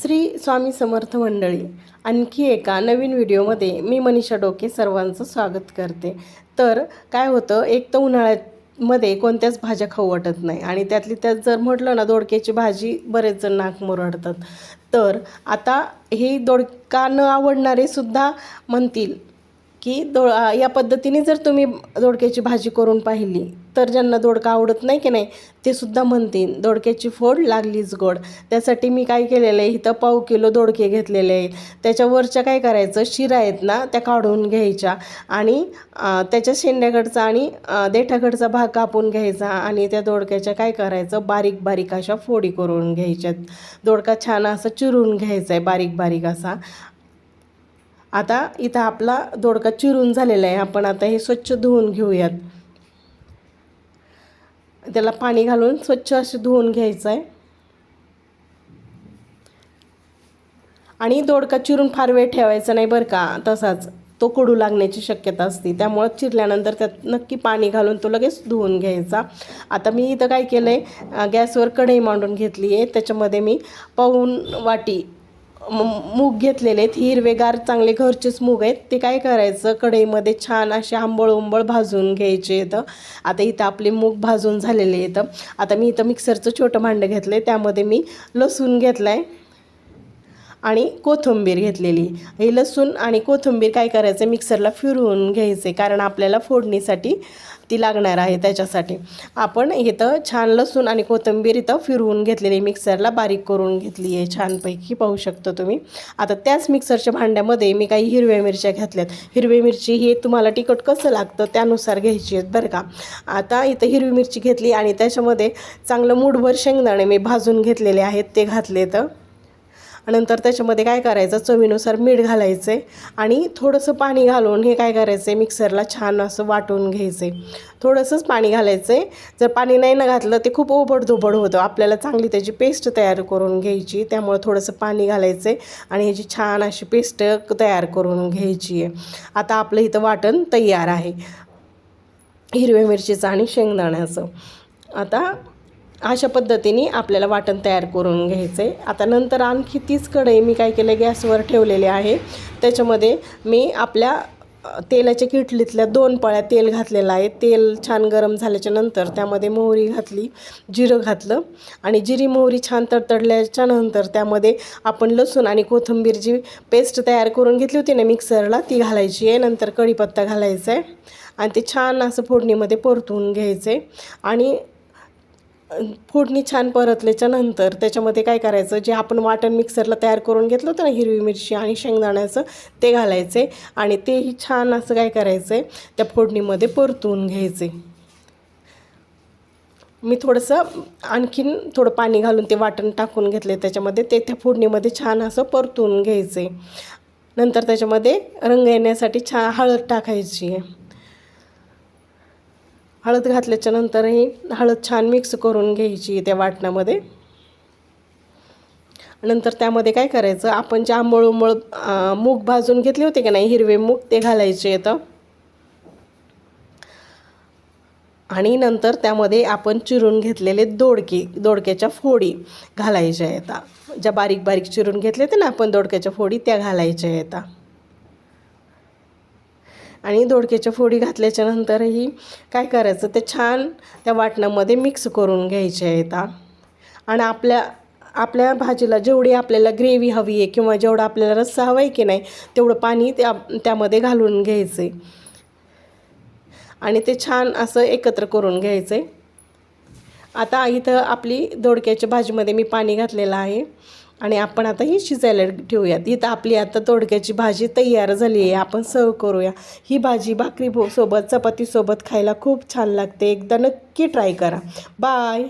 श्री स्वामी समर्थ मंडळी, आणखी एका नवीन व्हिडिओमध्ये मी मनीषा डोके सर्वांचं स्वागत करते। तर काय होतं, एक तर उन्हाळ्यामध्ये कोणत्याच भाज्या खाऊ वाटत नाही आणि त्यातली त्यात जर म्हटलं ना दोडक्याची भाजी, बरेच जण नाक मुरडतात। तर आता हे दोडका न आवडणारे सुद्धा म्हणतील की या पद्धतीने जर तुम्ही दोडक्याची भाजी करून पाहिली तर ज्यांना दोडका आवडत नाही की नाही ते सुद्धा म्हणतील दोडक्याची फोड लागलीच गोड। त्यासाठी मी काय केलेलं आहे, इथं पाव किलो दोडके घेतलेले आहेत। त्याच्यावरच्या काय करायचं, शिरा आहेत ना त्या काढून घ्यायच्या आणि त्याच्या शेंड्याकडचा आणि देठाकडचा भाग कापून घ्यायचा आणि त्या दोडक्याच्या काय करायचं, बारीक बारीक अशा फोडी करून घ्यायच्यात। दोडका छान असा चिरून घ्यायचा आहे बारीक बारीक असा। आता इथं आपला दोडका चिरून झालेला आहे, आपण आता हे स्वच्छ धुवून घेऊयात। त्याला पाणी घालून स्वच्छ असे धुवून घ्यायचं आहे आणि दोडका चिरून फार वेळ ठेवायचा नाही बरं का, तसाच तो कडू लागण्याची शक्यता असते। त्यामुळे चिरल्यानंतर त्यात नक्की पाणी घालून तो लगेच धुवून घ्यायचा। आता मी इथं काय केलं आहे, गॅसवर कढई मांडून घेतली आहे। त्याच्यामध्ये मी पाऊण वाटी मूग घेतलेले आहेत, हिरवेगार चांगले घरचेच मूग आहेत। ते काय करायचं, कढईमध्ये छान असे आंबळ भाजून घ्यायचे आहेत। आता इथं आपले मूग भाजून झालेले आहेत। आता मी इथं मिक्सरचं छोटं भांडं घेतलं आहे, त्यामध्ये मी लसूण घेतला आहे आणि कोथिंबीर घेतलेली। हे लसूण आणि कोथिंबीर काय करायचं, मिक्सरला फिरवून घ्यायचे, कारण आपल्याला फोडणीसाठी ती लागणार आहे। त्याच्यासाठी आपण इथं छान लसूण आणि कोथिंबीर इथं फिरवून घेतलेली, मिक्सरला बारीक करून घेतली आहे छानपैकी, पाहू शकतो तुम्ही। आता त्याच मिक्सरच्या भांड्यामध्ये मी काही हिरव्या मिरच्या घेतल्यात। हिरवी मिरची ही तुम्हाला तिखट कसं लागतं त्यानुसार घ्यायची आहेत बरं का। आता इथं हिरवी मिरची घेतली आणि त्याच्यामध्ये चांगलं मूठभर शेंगदाणे मी भाजून घेतलेले आहेत, ते घातलेत। नंतर त्याच्यामध्ये काय करायचं, चवीनुसार मीठ घालायचं आहे आणि थोडंसं पाणी घालून हे काय करायचं आहे, मिक्सरला छान असं वाटून घ्यायचं आहे। थोडंसंच पाणी घालायचं आहे, जर पाणी नाही ना घातलं ते खूप ओबडधोबड होतं, आपल्याला चांगली त्याची पेस्ट तयार करून घ्यायची। त्यामुळे थोडंसं पाणी घालायचं आहे आणि ह्याची छान अशी पेस्ट तयार करून घ्यायची आहे। आता आपलं इथं वाटण तयार आहे हिरव्या मिरचीचं आणि शेंगदाण्याचं। आता अशा पद्धतीने आपल्याला वाटण तयार करून घ्यायचं आहे। आता नंतर आणखी तीच कढई मी काय केलं, गॅसवर ठेवलेले आहे। त्याच्यामध्ये मी आपल्या तेलाच्या किटलीतल्या 2 पळ्या तेल घातलेलं आहे। तेल छान गरम झाल्याच्या नंतर त्यामध्ये मोहरी घातली, जिरं घातलं आणि जिरी मोहरी छान तडतडल्याच्या नंतर त्यामध्ये आपण लसूण आणि कोथिंबीर जी पेस्ट तयार करून घेतली होती ना मिक्सरला, ती घालायची आहे। नंतर कढीपत्ता घालायचा आहे आणि ते छान असं फोडणीमध्ये परतून घ्यायचं आहे आणि फोडणी छान परतल्याच्या नंतर त्याच्यामध्ये काय करायचं, जे आपण वाटण मिक्सरला तयार करून घेतलं होतं ना हिरवी मिरची आणि शेंगदाण्याचं, ते घालायचं आहे आणि तेही छान असं काय करायचं आहे, त्या फोडणीमध्ये परतून घ्यायचे। मी आणखीन थोडं पाणी घालून ते वाटण टाकून घेतले त्याच्यामध्ये, ते त्या फोडणीमध्ये छान असं परतून घ्यायचं आहे। नंतर त्याच्यामध्ये रंग येण्यासाठी छान हळद टाकायची आहे। हळद घातल्याच्या नंतरही हळद छान मिक्स करून घ्यायची त्या वाटणामध्ये। नंतर त्यामध्ये काय करायचं, आपण जे आंबळ मूग भाजून घेतले होते की नाही हिरवे मूग, ते घालायचे येतं आणि नंतर त्यामध्ये आपण चिरून घेतलेले दोडक्याच्या फोडी घालायच्या येतात। ज्या बारीक बारीक चिरून घेतले होते ना आपण दोडक्याच्या फोडी, त्या घालायच्या येतात आणि दोडक्याच्या फोडी घातल्याच्या नंतरही काय करायचं, ते छान त्या वाटणामध्ये मिक्स करून घ्यायचे येतात आणि आपल्या भाजीला जेवढी आपल्याला ग्रेव्ही हवी आहे किंवा जेवढा आपल्याला रस्सा हवा आहे की नाही तेवढं पाणी त्यामध्ये घालून घ्यायचं आहे आणि ते छान असं एकत्र करून घ्यायचं आहे। आता इथं आपली दोडक्याच्या भाजीमध्ये मी पाणी घातलेलं आहे आणि आपण आता ही शिजायला ठेवूयात। इथं आपली आता दोडक्याची भाजी तयार झाली आहे, आपण सर्व करूया। ही भाजी भाकरी सोबत चपातीसोबत खायला खूप छान लागते, एकदा नक्की ट्राय करा। बाय।